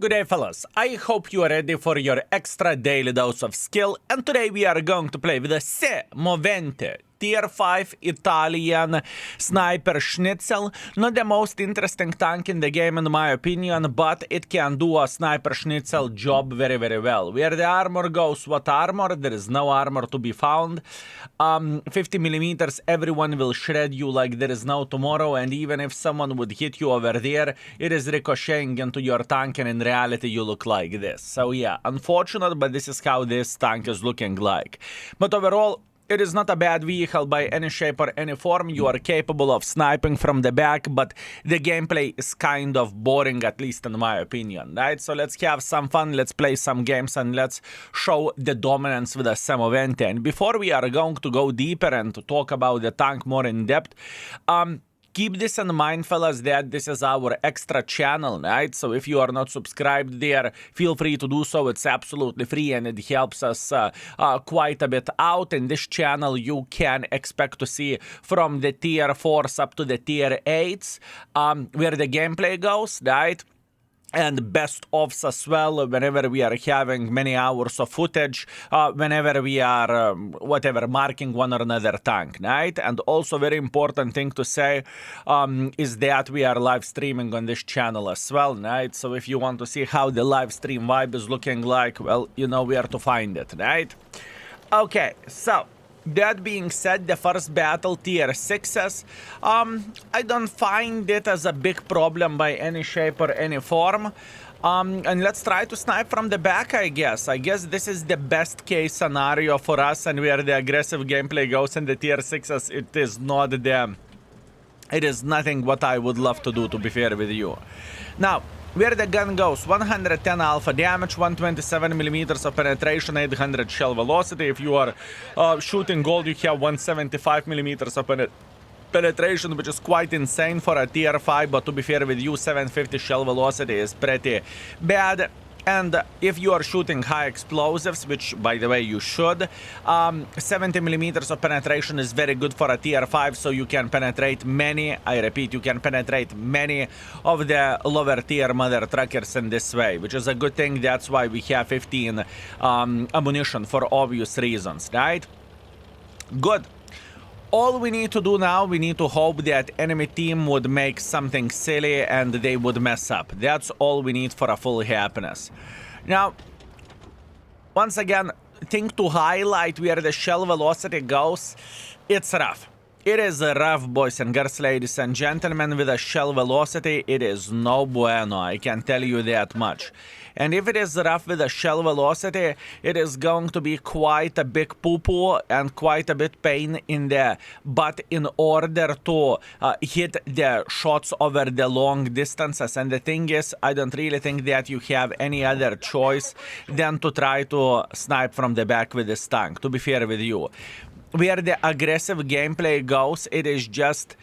Good day, fellas. I hope you are ready for your extra daily dose of skill, and today we are going to play with the Semovente Tier 5 Italian Sniper Schnitzel. Not the most interesting tank in the game in my opinion, but it can do a Sniper Schnitzel job very, very well. Where the armor goes, what armor? There is no armor to be found. 50 millimeters, everyone will shred you like there is no tomorrow, and even if someone would hit you over there, it is ricocheting into your tank, and in reality you look like this. So yeah, unfortunate, but this is how this tank is looking like. But overall, it is not a bad vehicle by any shape or any form. You are capable of sniping from the back, but the gameplay is kind of boring, at least in my opinion, right? So let's have some fun, let's play some games, and let's show the dominance with the Semovente. And before we are going to go deeper and to talk about the tank more in depth, keep this in mind, fellas, that this is our extra channel, right? So if you are not subscribed there, feel free to do so. It's absolutely free and it helps us quite a bit out. In this channel, you can expect to see from the tier 4s up to the tier 8s where the gameplay goes, right? And best-ofs as well, whenever we are having many hours of footage, whenever we are, marking one or another tank, right? And also very important thing to say is that we are live streaming on this channel as well, right? So if you want to see how the live stream vibe is looking like, well, you know where to find it, right? Okay, so that being said, the first battle, tier 6s, I don't find it as a big problem by any shape or any form. And let's try to snipe from the back, I guess. I guess this is the best case scenario for us, and where the aggressive gameplay goes in the tier 6s, it is not the... It is nothing what I would love to do, to be fair with you. Now, where the gun goes, 110 alpha damage, 127 millimeters of penetration, 800 shell velocity. If you are shooting gold, you have 175 millimeters of penetration, which is quite insane for a tier 5, but to be fair with you, 750 shell velocity is pretty bad. And if you are shooting high explosives, which, by the way, you should, 70 millimeters of penetration is very good for a tier 5, so you can penetrate many, I repeat, you can penetrate many of the lower tier mother truckers in this way, which is a good thing. That's why we have 15 ammunition for obvious reasons, right? Good. All we need to do now, we need to hope that enemy team would make something silly and they would mess up. That's all we need for a full happiness. Now, once again, thing to highlight where the shell velocity goes, it's rough. It is rough, boys and girls, ladies and gentlemen. With a shell velocity, it is no bueno, I can tell you that much. And if it is rough with a shell velocity, it is going to be quite a big poo-poo and quite a bit pain in the butt in order to hit the shots over the long distances. And the thing is, I don't really think that you have any other choice than to try to snipe from the back with this tank, to be fair with you. Where the aggressive gameplay goes, it is just...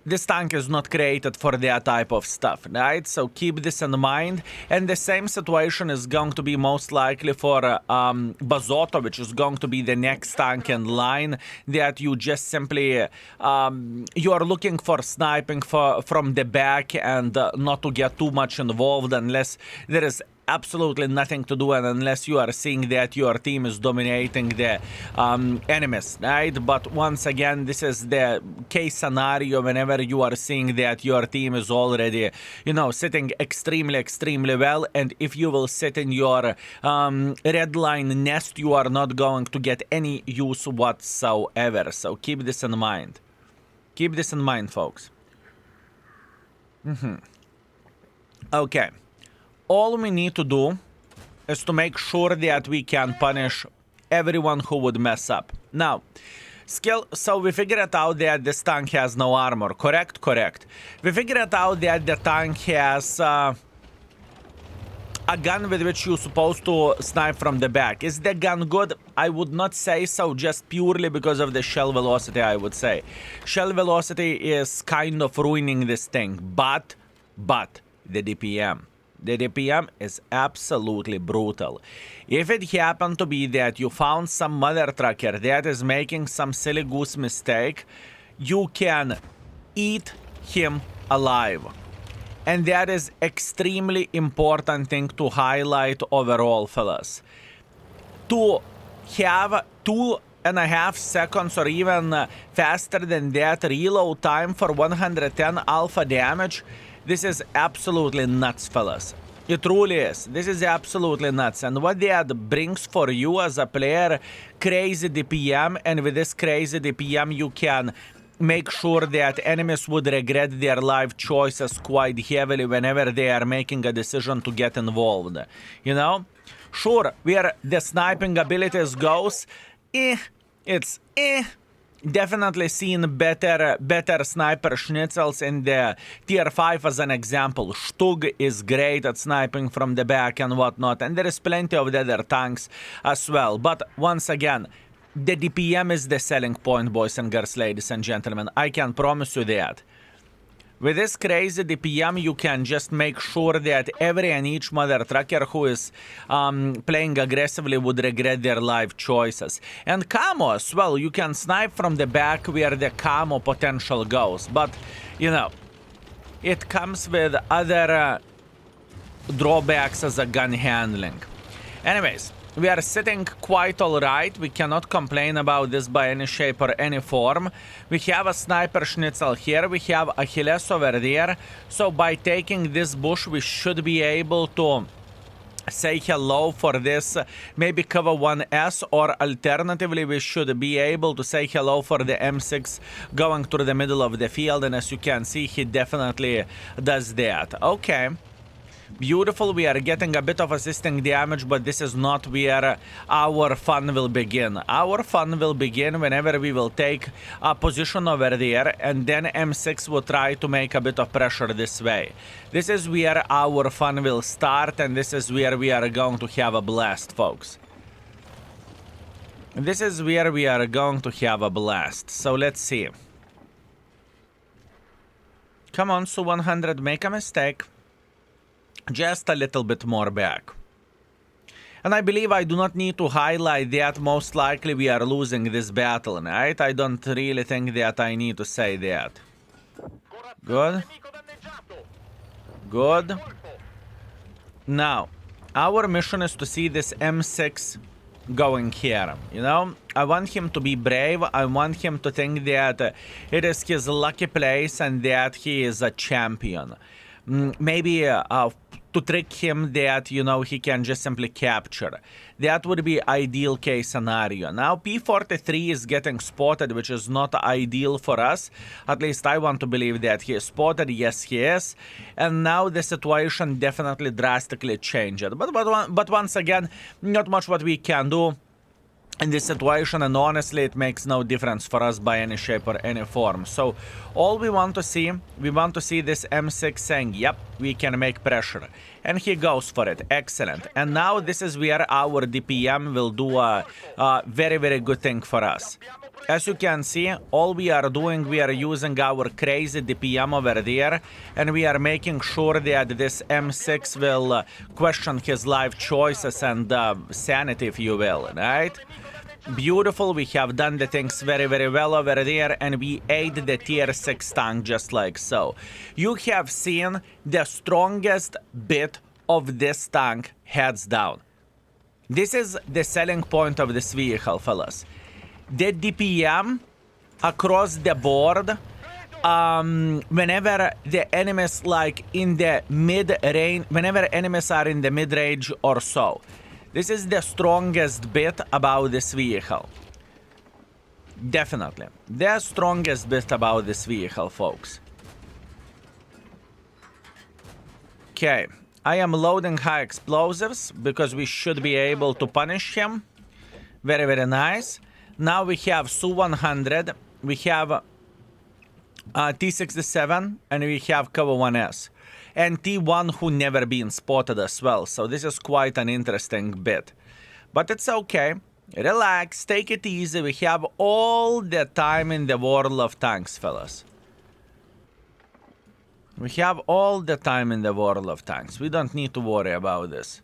This tank is not created for that type of stuff, right? So keep this in mind. And the same situation is going to be most likely for Bazotto, which is going to be the next tank in line, that you just simply... you are looking for sniping from the back and not to get too much involved unless there is absolutely nothing to do, and unless you are seeing that your team is dominating the enemies, right? But once again, this is the case scenario whenever you are seeing that your team is already, you know, sitting extremely, extremely well, and if you will sit in your red line nest, you are not going to get any use whatsoever. So keep this in mind. Keep this in mind, folks. Okay. All we need to do is to make sure that we can punish everyone who would mess up. Now, so we figured out that this tank has no armor, correct? Correct. We figured out that the tank has a gun with which you're supposed to snipe from the back. Is the gun good? I would not say so, just purely because of the shell velocity, I would say. Shell velocity is kind of ruining this thing, but the DPM. The DPM is absolutely brutal. If it happened to be that you found some mother trucker that is making some silly goose mistake, you can eat him alive. And that is extremely important thing to highlight overall, fellas. To have 2.5 seconds or even faster than that reload time for 110 alpha damage, this is absolutely nuts, fellas. It truly is. This is absolutely nuts. And what that brings for you as a player, crazy DPM, and with this crazy DPM you can make sure that enemies would regret their life choices quite heavily whenever they are making a decision to get involved. You know? Sure, where the sniping abilities goes, it's definitely seen better sniper schnitzels in the tier 5 as an example. Stug is great at sniping from the back and whatnot, and there is plenty of the other tanks as well. But once again, the DPM is the selling point, boys and girls, ladies and gentlemen. I can promise you that. With this crazy DPM, you can just make sure that every and each mother trucker who is playing aggressively would regret their life choices. And camo as well, you can snipe from the back where the camo potential goes. But, you know, it comes with other drawbacks as a gun handling. Anyways, we are sitting quite alright. We cannot complain about this by any shape or any form. We have a sniper schnitzel here. We have Achilles over there. So by taking this bush, we should be able to say hello for this, maybe cover 1S, or alternatively we should be able to say hello for the M6 going through the middle of the field. And as you can see, he definitely does that. Okay. Beautiful, we are getting a bit of assisting damage, but this is not where our fun will begin. Our fun will begin whenever we will take a position over there, and then M6 will try to make a bit of pressure this way. This is where our fun will start, and this is where we are going to have a blast, folks. This is where we are going to have a blast. So let's see. Come on, Su-100, make a mistake. Just a little bit more back. And I believe I do not need to highlight that most likely we are losing this battle, right? I don't really think that I need to say that. Good. Good. Now, our mission is to see this M6 going here, you know? I want him to be brave. I want him to think that it is his lucky place and that he is a champion. Maybe to trick him that, you know, he can just simply capture. That would be ideal case scenario. Now P43 is getting spotted, which is not ideal for us. At least I want to believe that he is spotted. Yes, he is. And now the situation definitely drastically changed. But once again, not much what we can do in this situation, and honestly it makes no difference for us by any shape or any form. So all we want to see this M6 saying, yep, we can make pressure, and he goes for it. Excellent. And now this is where our DPM will do a very, very good thing for us. As you can see, all we are doing, we are using our crazy DPM over there, and we are making sure that this M6 will question his life choices and sanity, if you will, right? Beautiful, we have done the things very, very well over there, and we ate the tier 6 tank just like so. You have seen the strongest bit of this tank heads down. This is the selling point of this vehicle, fellas. The DPM across the board, whenever the enemies like in the mid-range, whenever enemies are in the mid-range or so. This is the strongest bit about this vehicle. Definitely. The strongest bit about this vehicle, folks. Okay. I am loading high explosives because we should be able to punish him. Very, very nice. Now we have Su-100. We have T-67. And we have Cover 1S. And T1 who never been spotted as well. So this is quite an interesting bit. But it's okay. Relax, take it easy. We have all the time in the world of tanks, fellas. We have all the time in the world of tanks. We don't need to worry about this.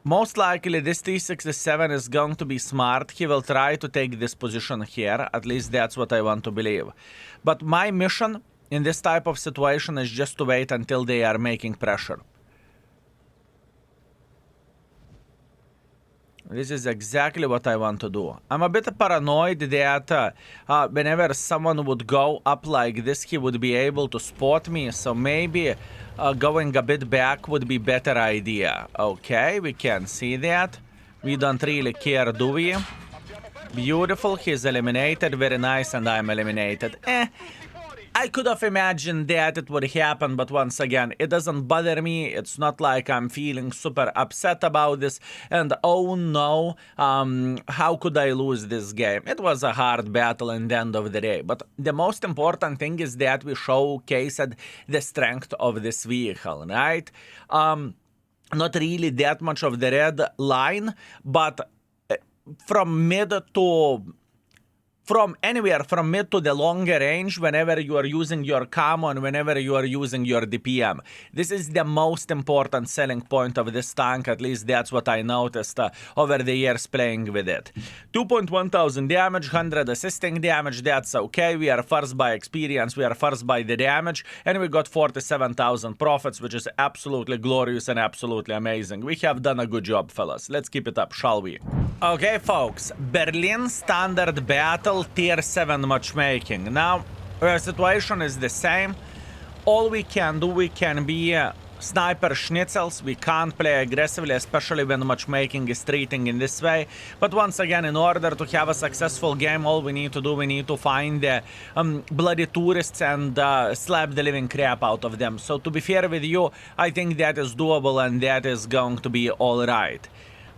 Most likely this T-67 is going to be smart. He will try to take this position here. At least that's what I want to believe. But my mission in this type of situation is just to wait until they are making pressure. This is exactly what I want to do. I'm a bit paranoid that whenever someone would go up like this, he would be able to spot me. So maybe going a bit back would be better idea. Okay, we can see that. We don't really care, do we? Beautiful, he's eliminated. Very nice, and I'm eliminated. I could have imagined that it would happen, but once again, it doesn't bother me. It's not like I'm feeling super upset about this. And oh no, how could I lose this game? It was a hard battle in the end of the day. But the most important thing is that we showcased the strength of this vehicle, right? Not really that much of the red line, but from mid to... From anywhere from mid to the longer range, whenever you are using your camo and whenever you are using your DPM. This is the most important selling point of this tank, at least that's what I noticed over the years playing with it. 2,100 damage, 100 assisting damage, that's okay. We are first by experience, we are first by the damage, and we got 47,000 profits, which is absolutely glorious and absolutely amazing. We have done a good job, fellas. Let's keep it up, shall we? Okay, folks, Berlin Standard Battle Tier 7 matchmaking. Now, our situation is the same. All we can do, we can be sniper schnitzels. We can't play aggressively, especially when matchmaking is treating in this way. But once again, in order to have a successful game, all we need to do, we need to find the bloody tourists and slap the living crap out of them. So to be fair with you, I think that is doable and that is going to be alright.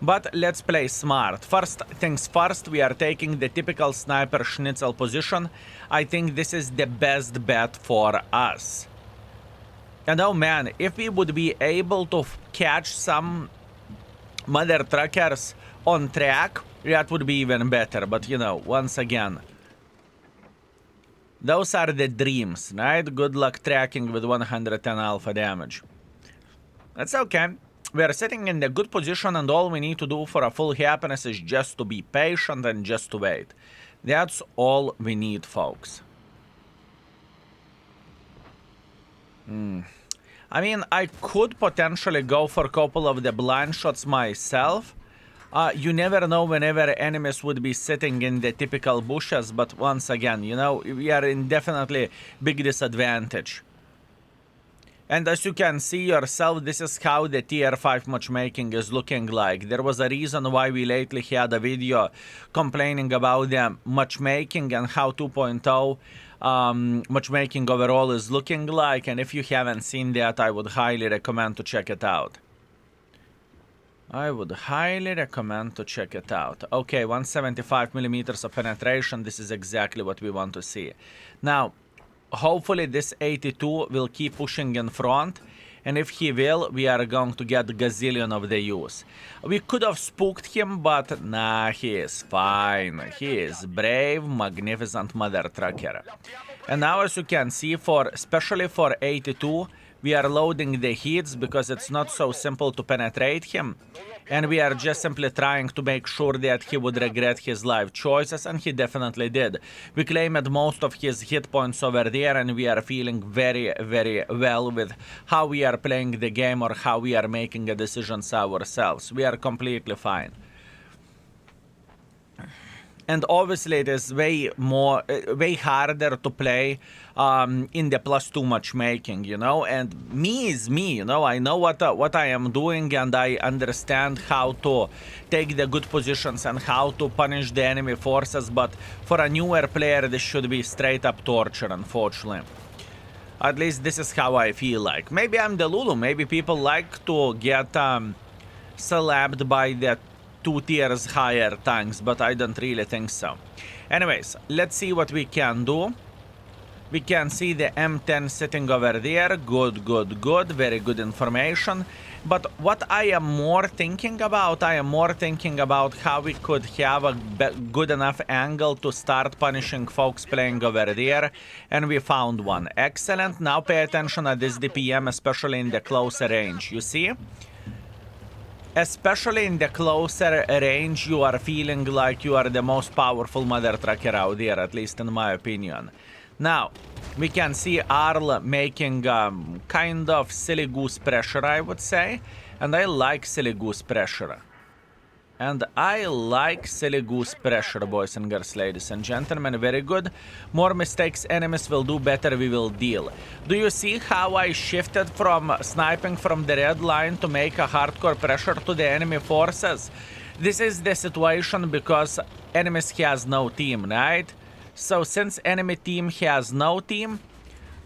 But let's play smart. First things first, we are taking the typical sniper schnitzel position. I think this is the best bet for us. And oh man, if we would be able to catch some mother truckers on track, that would be even better. But you know, once again, those are the dreams, right? Good luck tracking with 110 alpha damage. That's okay. We are sitting in a good position, and all we need to do for a full happiness is just to be patient and just to wait. That's all we need, folks. I mean, I could potentially go for a couple of the blind shots myself. You never know whenever enemies would be sitting in the typical bushes, but once again, you know, we are in definitely big disadvantage. And as you can see yourself, this is how the tier 5 matchmaking is looking like. There was a reason why we lately had a video complaining about the matchmaking and how 2.0 matchmaking overall is looking like. And if you haven't seen that, I would highly recommend to check it out. I would highly recommend to check it out. Okay, 175 millimeters of penetration. This is exactly what we want to see. Now, hopefully this 82 will keep pushing in front, and if he will, we are going to get gazillion of the use. We could have spooked him, but nah, he is fine. He is brave, magnificent mother trucker. And now, as you can see, especially for 82, we are loading the hits because it's not so simple to penetrate him. And we are just simply trying to make sure that he would regret his life choices, and he definitely did. We claimed most of his hit points over there, and we are feeling very, very well with how we are playing the game or how we are making the decisions ourselves. We are completely fine. And obviously it is way harder to play in the +2 matchmaking, you know, and me is me, you know, I know what I am doing, and I understand how to take the good positions and how to punish the enemy forces, but for a newer player this should be straight up torture, unfortunately. At least this is how I feel like. Maybe I'm the Lulu, maybe people like to get slapped by the 2 tiers higher tanks, but I don't really think so. Anyways, let's see what we can do. We can see the M10 sitting over there. Good, good, good. Very good information. But what I am more thinking about, how we could have a good enough angle to start punishing folks playing over there. And we found one. Excellent. Now pay attention at this DPM, especially in the closer range. You see? Especially in the closer range, you are feeling like you are the most powerful mother trucker out there, at least in my opinion. Now, we can see Arl making kind of silly goose pressure, I would say. And I like silly goose pressure. And I like silly goose pressure, boys and girls, ladies and gentlemen. Very good. More mistakes enemies will do, better we will deal. Do you see how I shifted from sniping from the red line to make a hardcore pressure to the enemy forces? This is the situation because enemies has no team, right? So since enemy team has no team,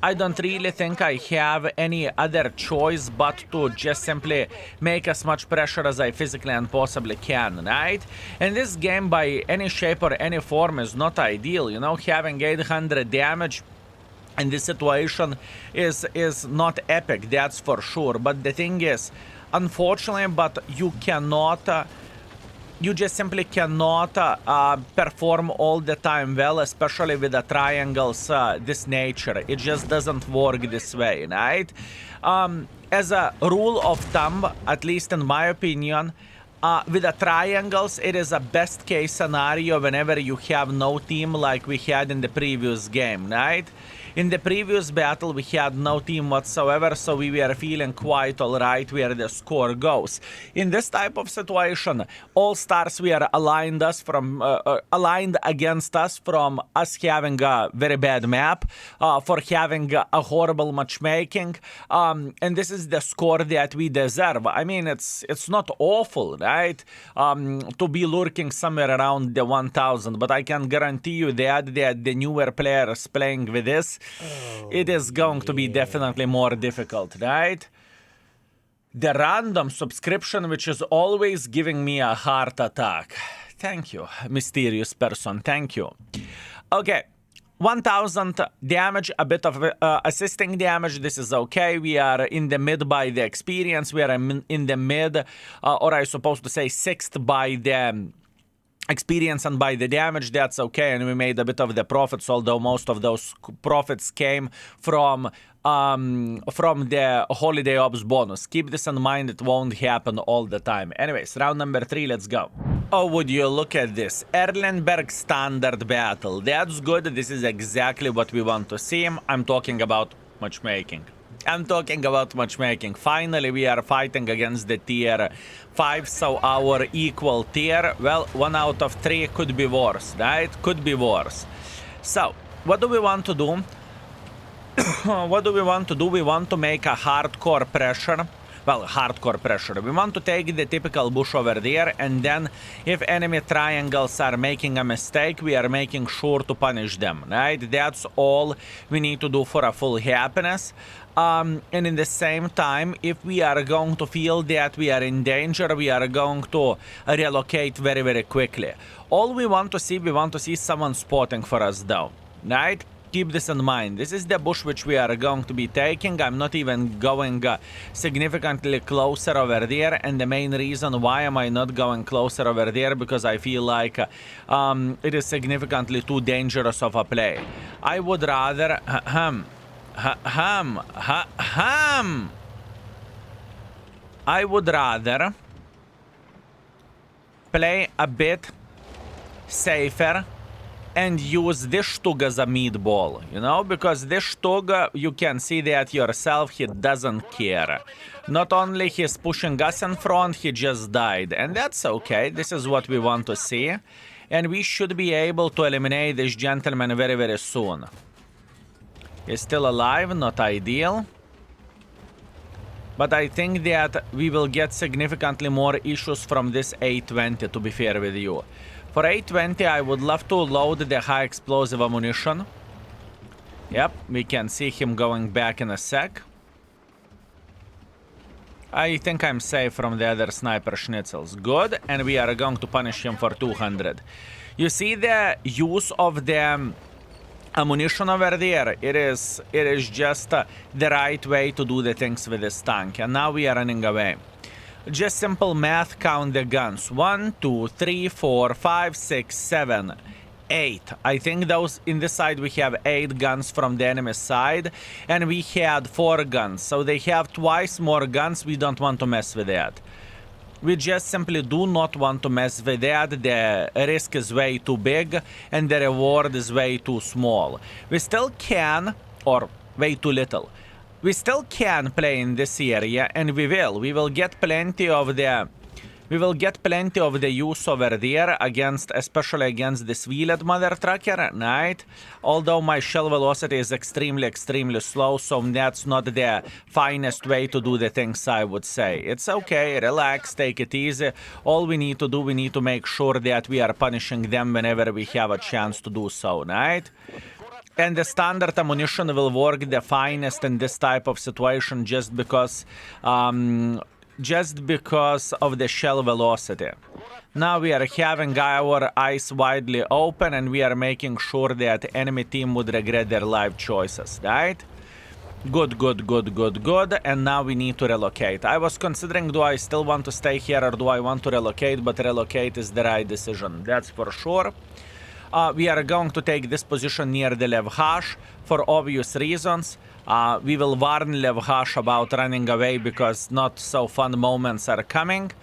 I don't really think I have any other choice but to just simply make as much pressure as I physically and possibly can, right? And this game by any shape or any form is not ideal, you know, having 800 damage in this situation is not epic, that's for sure. But the thing is, unfortunately, but you cannot... you just simply cannot perform all the time well, especially with the triangles this nature. It just doesn't work this way, right? As a rule of thumb, at least in my opinion, with the triangles, it is a best case scenario whenever you have no team like we had in the previous game, right? In the previous battle, we had no team whatsoever, so we were feeling quite alright where the score goes. In this type of situation, all stars were aligned against us from us having a very bad map, for having a horrible matchmaking, and this is the score that we deserve. I mean, it's not awful, right? To be lurking somewhere around the 1000, but I can guarantee you that the newer players playing with this, it is going to be definitely more difficult, right? The random subscription, which is always giving me a heart attack. Thank you, mysterious person. Thank you. Okay. 1000 damage, a bit of assisting damage. This is okay. We are in the mid by the experience. We are in the mid, or I supposed to say 6th by the experience and by the damage. That's okay, and we made a bit of the profits, although most of those profits came from the holiday ops bonus. Keep this in mind, it won't happen all the time. Anyways, round number 3, let's go. Oh, would you look at this Erlenberg standard battle. That's good. This is exactly what we want to see. I'm talking about matchmaking. Finally, we are fighting against the tier 5, so our equal tier. Well, 1 out of 3 could be worse, right? Could be worse. So, what do we want to do? We want to make a hardcore pressure. Well, hardcore pressure. We want to take the typical bush over there, and then if enemy triangles are making a mistake, we are making sure to punish them, right? That's all we need to do for a full happiness. And in the same time, if we are going to feel that we are in danger, we are going to relocate very, very quickly. All we want to see someone spotting for us though, right? Keep this in mind. This is the bush which we are going to be taking. I'm not even going significantly closer over there, and the main reason why am I not going closer over there, because I feel like it is significantly too dangerous of a play. I would rather I would rather play a bit safer and use this Stug as a meatball, you know, because this Stug, you can see that yourself, he doesn't care. Not only he's pushing us in front, he just died, and that's okay. This is what we want to see, and we should be able to eliminate this gentleman very, very soon. He's still alive, not ideal. But I think that we will get significantly more issues from this 820, to be fair with you. For 820, I would love to load the high explosive ammunition. Yep, we can see him going back in a sec. I think I'm safe from the other sniper schnitzels. Good, and we are going to punish him for 200. You see the use of the ammunition over there? It is just the right way to do the things with this tank. And now we are running away. Just simple math, count the guns. 1, 2, 3, 4, 5, 6, 7, 8. I think those in this side we have 8 guns from the enemy side, and we had 4 guns. So they have twice more guns. We don't want to mess with that. We just simply do not want to mess with that. The risk is way too big and the reward is way too small. We still can, or way too little. We still can play in this area, and we will. We will get plenty of the use over there against, especially against this wheeled mother trucker, right? Although my shell velocity is extremely, extremely slow, so that's not the finest way to do the things, I would say. It's okay, relax, take it easy. All we need to do, we need to make sure that we are punishing them whenever we have a chance to do so, right? And the standard ammunition will work the finest in this type of situation just because of the shell velocity. Now we are having our eyes widely open and we are making sure that enemy team would regret their life choices, right? Good, good, good, good, good. And now we need to relocate. I was considering, do I still want to stay here or do I want to relocate? But relocate is the right decision, that's for sure. We are going to take this position near the Levhash for obvious reasons. We will warn Levhash about running away because not so fun moments are coming.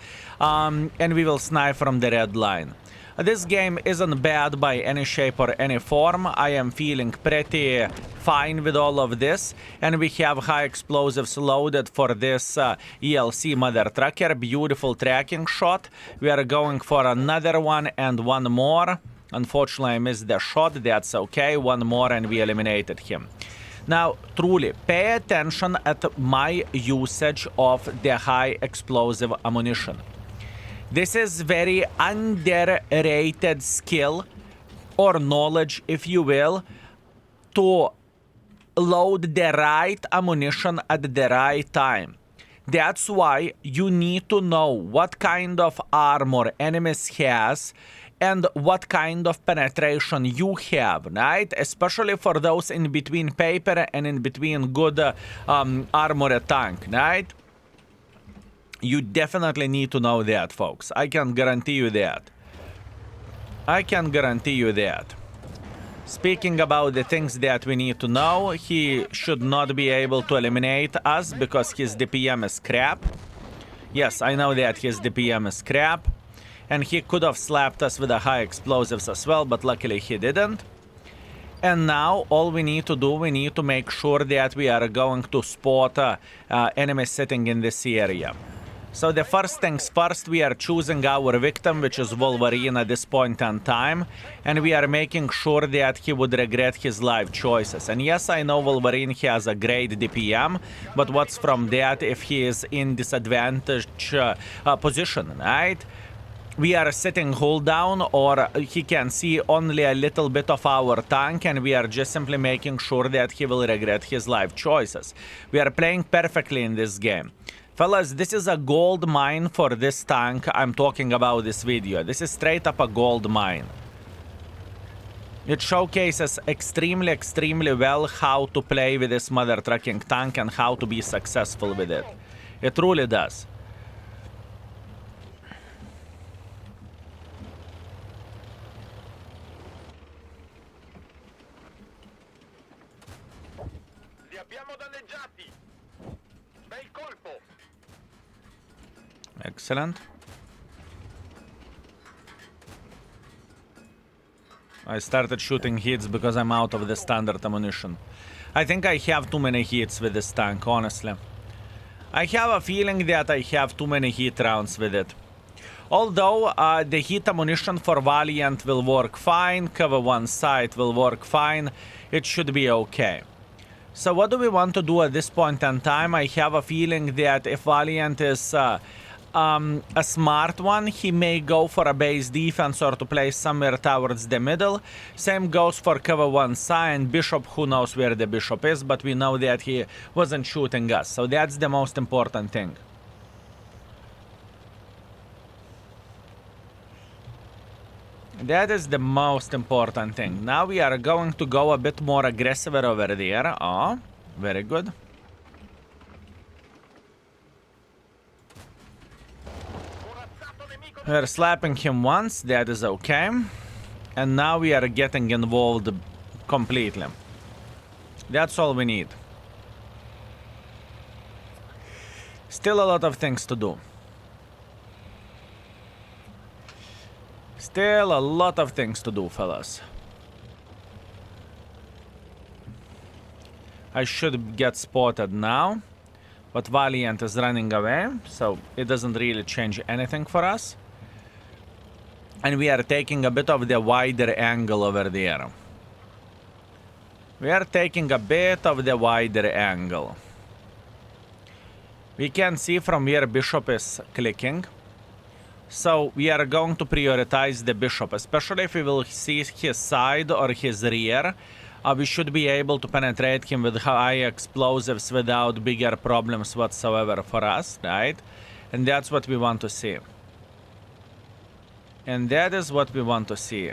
And we will snipe from the red line. This game isn't bad by any shape or any form. I am feeling pretty fine with all of this. And we have high explosives loaded for this ELC mother trucker. Beautiful tracking shot. We are going for another one and one more. Unfortunately, I missed the shot. That's okay. One more and we eliminated him. Now, truly, pay attention at my usage of the high explosive ammunition. This is very underrated skill or knowledge, if you will, to load the right ammunition at the right time. That's why you need to know what kind of armor enemies has and what kind of penetration you have, right? Especially for those in between paper and in between good armored tank, right? You definitely need to know that, folks. I can guarantee you that. I can guarantee you that. Speaking about the things that we need to know, he should not be able to eliminate us because his DPM is crap. Yes, I know that his DPM is crap. And he could have slapped us with the high explosives as well, but luckily he didn't. And now all we need to do, we need to make sure that we are going to spot enemies sitting in this area. So the first things first, we are choosing our victim, which is Wolverine at this point in time. And we are making sure that he would regret his life choices. And yes, I know Wolverine has a great DPM, but what's from that if he is in disadvantaged position, right? We are sitting hold down, or he can see only a little bit of our tank, and we are just simply making sure that he will regret his life choices. We are playing perfectly in this game. Fellas, this is a gold mine for this tank I'm talking about this video. This is straight up a gold mine. It showcases extremely, extremely well how to play with this mother trucking tank and how to be successful with it. It truly does. Excellent. I started shooting hits because I'm out of the standard ammunition. I think I have too many hits with this tank, honestly. I have a feeling that I have too many hit rounds with it. Although the hit ammunition for Valiant will work fine, cover one side will work fine, it should be okay. So what do we want to do at this point in time? I have a feeling that if Valiant is a smart one, he may go for a base defense or to play somewhere towards the middle. Same goes for cover one side. Bishop, who knows where the Bishop is, but we know that he wasn't shooting us. So that's the most important thing. That is the most important thing. Now we are going to go a bit more aggressive over there. Oh, very good. We're slapping him once, that is okay. And now we are getting involved completely. That's all we need. Still a lot of things to do. Still a lot of things to do, fellas. I should get spotted now, but Valiant is running away, so it doesn't really change anything for us. And we are taking a bit of the wider angle over there. We are taking a bit of the wider angle. We can see from where Bishop is clicking. So we are going to prioritize the Bishop, especially if we will see his side or his rear. We should be able to penetrate him with high explosives without bigger problems whatsoever for us, right? And that's what we want to see. And that is what we want to see.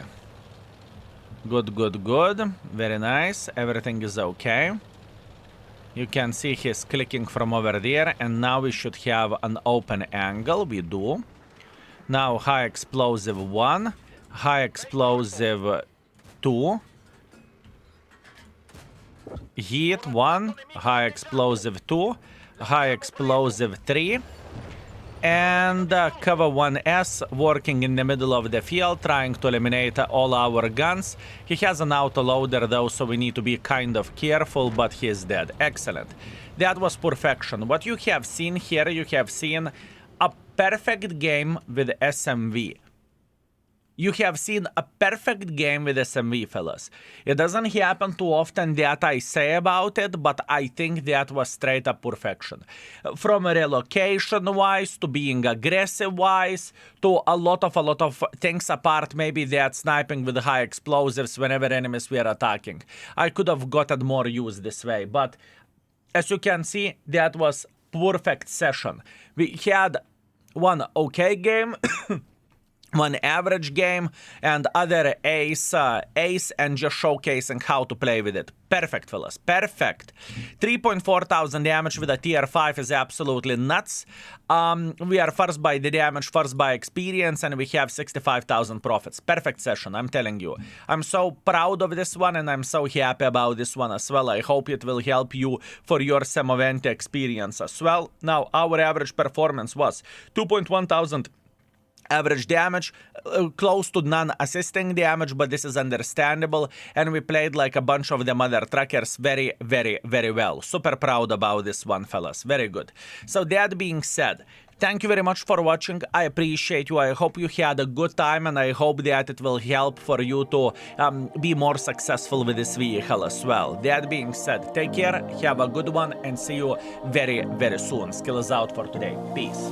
Good, good, good. Very nice. Everything is okay. You can see he's clicking from over there. And now we should have an open angle. We do. Now high explosive 1. High explosive 2. Heat 1. High explosive 2. High explosive 3. And cover 1S working in the middle of the field, trying to eliminate all our guns. He has an auto-loader though, so we need to be kind of careful, but he is dead. Excellent. That was perfection. What you have seen here, you have seen a perfect game with SMV. You have seen a perfect game with SMV, fellas. It doesn't happen too often that I say about it, but I think that was straight up perfection. From relocation-wise, to being aggressive-wise, to a lot of things apart, maybe that sniping with high explosives whenever enemies were attacking. I could have gotten more use this way, but as you can see, that was perfect session. We had one okay game, one average game, and other ace and just showcasing how to play with it. Perfect, fellas. Perfect. 3.4 thousand damage with a tier 5 is absolutely nuts. We are first by the damage, first by experience, and we have 65,000 profits. Perfect session, I'm telling you. I'm so proud of this one, and I'm so happy about this one as well. I hope it will help you for your Semovente experience as well. Now, our average performance was 2.1 thousand average damage, close to non-assisting damage, but this is understandable, and we played like a bunch of the mother truckers very, very, very well. Super proud about this one, fellas. Very good. So that being said, thank you very much for watching. I appreciate you. I hope you had a good time, and I hope that it will help for you to be more successful with this vehicle as well. That being said, take care, have a good one, and see you very, very soon. Skill is out for today. Peace.